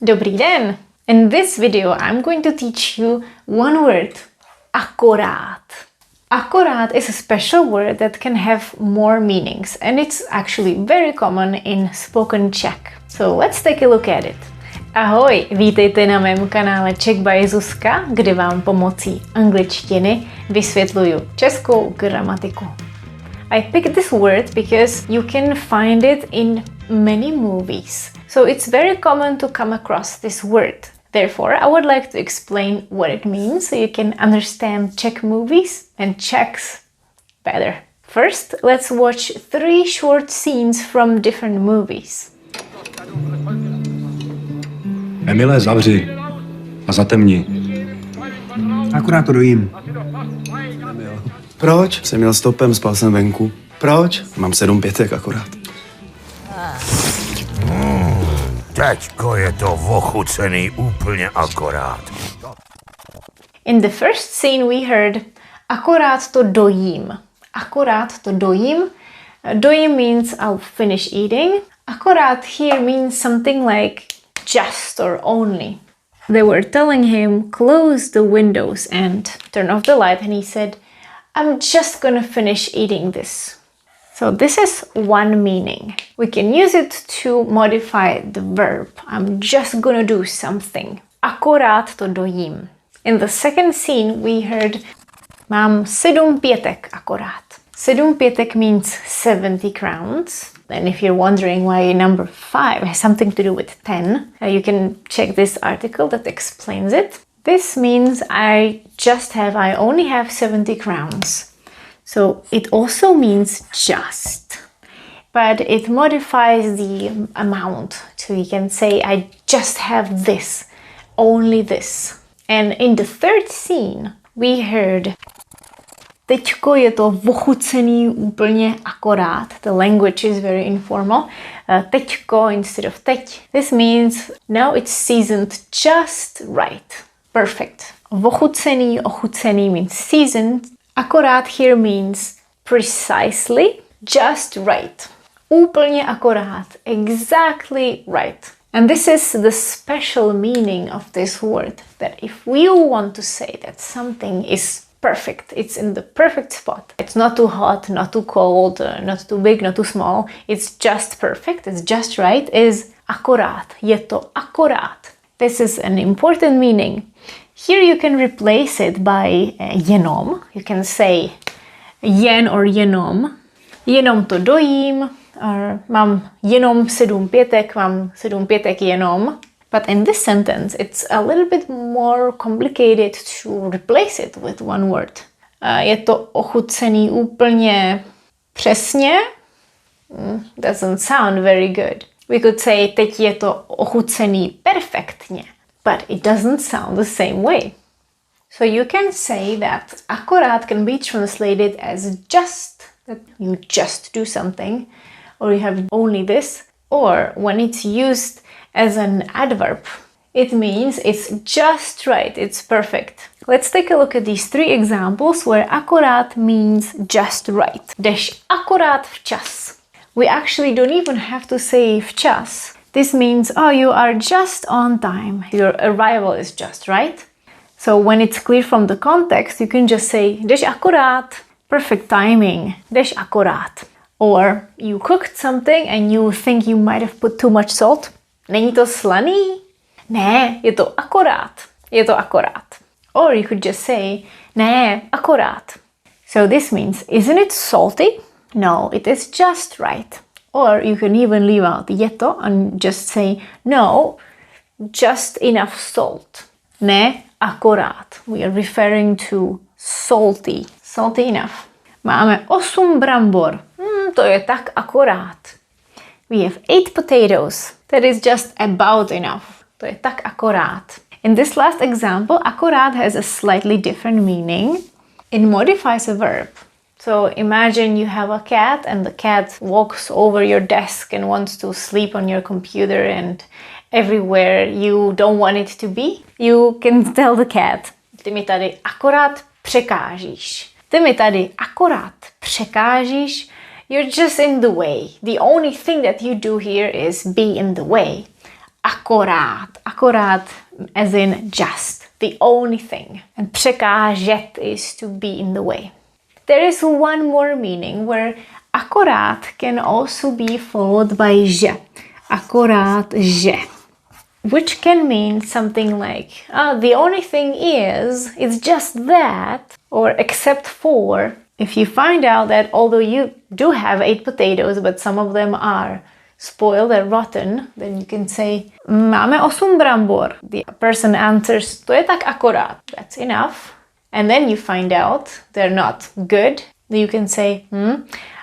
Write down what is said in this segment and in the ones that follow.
Dobrý den! In this video, I'm going to teach you one word, akorát. Akorát is a special word that can have more meanings, and it's actually very common in spoken Czech. So let's take a look at it. Ahoj, vítejte na mém kanále Czech by Zuzka, kde vám pomocí angličtiny vysvětluju českou gramatiku. I picked this word because you can find it in many movies. So it's very common to come across this word. Therefore, I would like to explain what it means so you can understand Czech movies and Czechs better. First, let's watch 3 short scenes from different movies. Emile, zavři a zatemni. Akorát to dojím. Proč? Jsem měl stopem, spal jsem venku. Proč? Mám 7 pětek akorát. Teďko je to ochucený úplně akorát. In the first scene we heard akorát to dojím. Akorát to dojím. Dojím means I'll finish eating. Akorát here means something like just or only. They were telling him close the windows and turn off the light, and he said, I'm just gonna finish eating this. So this is one meaning. We can use it to modify the verb. I'm just gonna do something. Akorát to dojím. In the second scene we heard mám 7 pětek akorát. 7 pětek means 70 crowns. And if you're wondering why number 5 has something to do with 10, you can check this article that explains it. This means I only have 70 crowns. So it also means just, but it modifies the amount. So you can say, I just have this, only this. And in the third scene, we heard teďko je to ochucený úplně akorát. The language is very informal. Teďko instead of teď. This means now it's seasoned just right. Perfect. Ochucený means seasoned. Akorát here means precisely, just right. Úplně akorát, exactly right. And this is the special meaning of this word, that if we want to say that something is perfect, it's in the perfect spot. It's not too hot, not too cold, not too big, not too small. It's just perfect, it's just right, is akorát. Je to akorát. This is an important meaning. Here you can replace it by jenom. You can say jen or jenom. Jenom to dojím. Or mám jenom 7 pětek, mám 7 pětek jenom. But in this sentence, it's a little bit more complicated to replace it with one word. Je to ochucený úplně přesně? Doesn't sound very good. We could say teď je to ochucený perfektně. But it doesn't sound the same way. So you can say that akorát can be translated as just, that you just do something, or you have only this, or when it's used as an adverb, it means it's just right, it's perfect. Let's take a look at these 3 examples where akorát means just right. Jdeš akorát včas. We actually don't even have to say včas. This means, oh, you are just on time. Your arrival is just right. So when it's clear from the context, you can just say, jdeš akorát, perfect timing, jdeš akorát. Or you cooked something and you think you might have put too much salt. Není to slaný? Ne, je to akorát. Je to akorát. Or you could just say, ne, akorát. So this means, isn't it salty? No, it is just right. Or you can even leave out je to and just say, no, just enough salt. Ne, akorát. We are referring to salty. Salty enough. Máme 8 brambor. To je tak akorát. We have 8 potatoes. That is just about enough. To je tak akorát. In this last example, akorát has a slightly different meaning. It modifies a verb. So imagine you have a cat and the cat walks over your desk and wants to sleep on your computer and everywhere you don't want it to be. You can tell the cat, ty mi tady akorát překážíš. Ty mi tady akorát překážíš. You're just in the way. The only thing that you do here is be in the way. akorát. Akorát as in just, the only thing. And překážet is to be in the way. There is one more meaning where akorát can also be followed by že. Akorát že. Which can mean something like, the only thing is, it's just that, or except for. If you find out that although you do have 8 potatoes, but some of them are spoiled or rotten, then you can say, máme 8 brambor. The person answers, to je tak akorát. That's enough. And then you find out they're not good. You can say,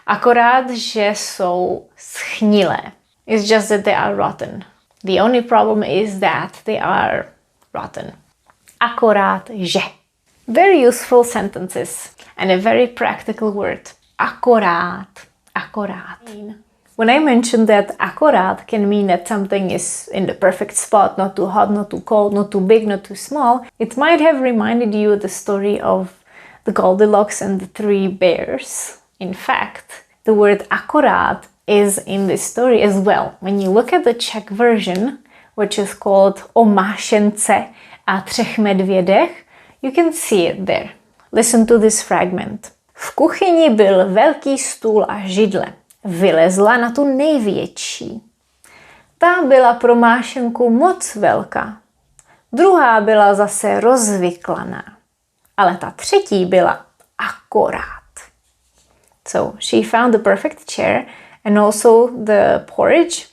akorát, že jsou schnilé. It's just that they are rotten. The only problem is that they are rotten. Akorát, že. Very useful sentences and a very practical word. Akorát. Akorát. When I mentioned that akorát can mean that something is in the perfect spot, not too hot, not too cold, not too big, not too small, it might have reminded you the story of the Goldilocks and the 3 bears. In fact, the word akorát is in this story as well. When you look at the Czech version, which is called O mášence a 3 medvědech, you can see it there. Listen to this fragment. V kuchyni byl velký stůl a židle. Vylezla na tu největší. Ta byla pro mášenku moc velká. Druhá byla zase rozvyklaná. Ale ta třetí byla akorát. So she found the perfect chair and also the porridge.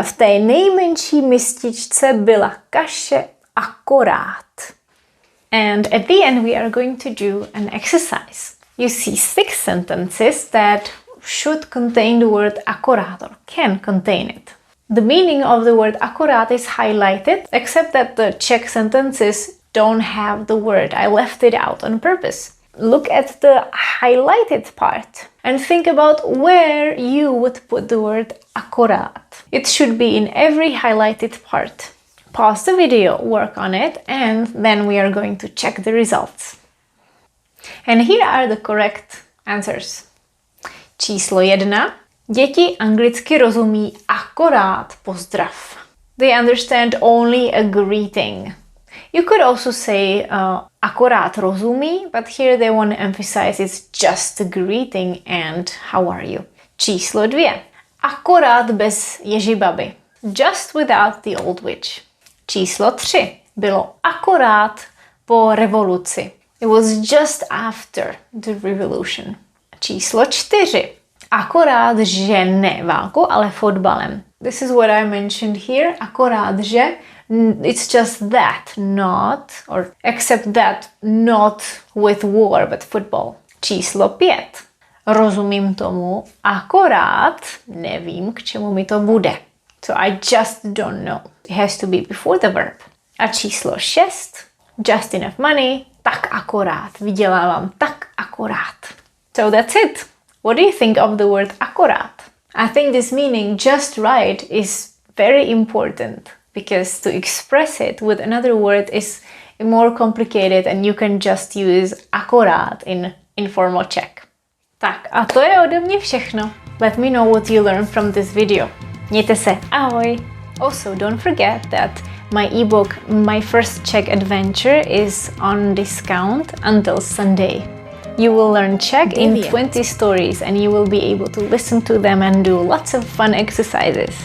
V té nejmenší mističce byla kaše akorát. And at the end we are going to do an exercise. You see 6 sentences that should contain the word akorát or can contain it. The meaning of the word akorát is highlighted, except that the Czech sentences don't have the word. I left it out on purpose. Look at the highlighted part and think about where you would put the word akorát. It should be in every highlighted part. Pause the video, work on it, and then we are going to check the results. And here are the correct answers. Číslo 1. Děti anglicky rozumí akorát pozdrav. They understand only a greeting. You could also say akorát rozumí, but here they want to emphasize it's just a greeting and how are you. Číslo 2. Akorát bez ježibaby. Just without the old witch. Číslo 3. Bylo akorát po revoluci. It was just after the revolution. Číslo 4. Akorát, že ne válkou, ale fotbalem. This is what I mentioned here. Akorát, že it's just that, not, or except that, not with war, but football. Číslo 5. Rozumím tomu, akorát nevím, k čemu mi to bude. So I just don't know. It has to be before the verb. A číslo 6. Just enough money, tak akorát. Vydělávám tak akorát. So that's it. What do you think of the word akorát? I think this meaning just right is very important because to express it with another word is more complicated and you can just use akorát in informal Czech. Tak a to je ode mě všechno. Let me know what you learned from this video. Mějte se, ahoj! Also, don't forget that my ebook, My First Czech Adventure, is on discount until Sunday. You will learn Czech in 20 stories and you will be able to listen to them and do lots of fun exercises.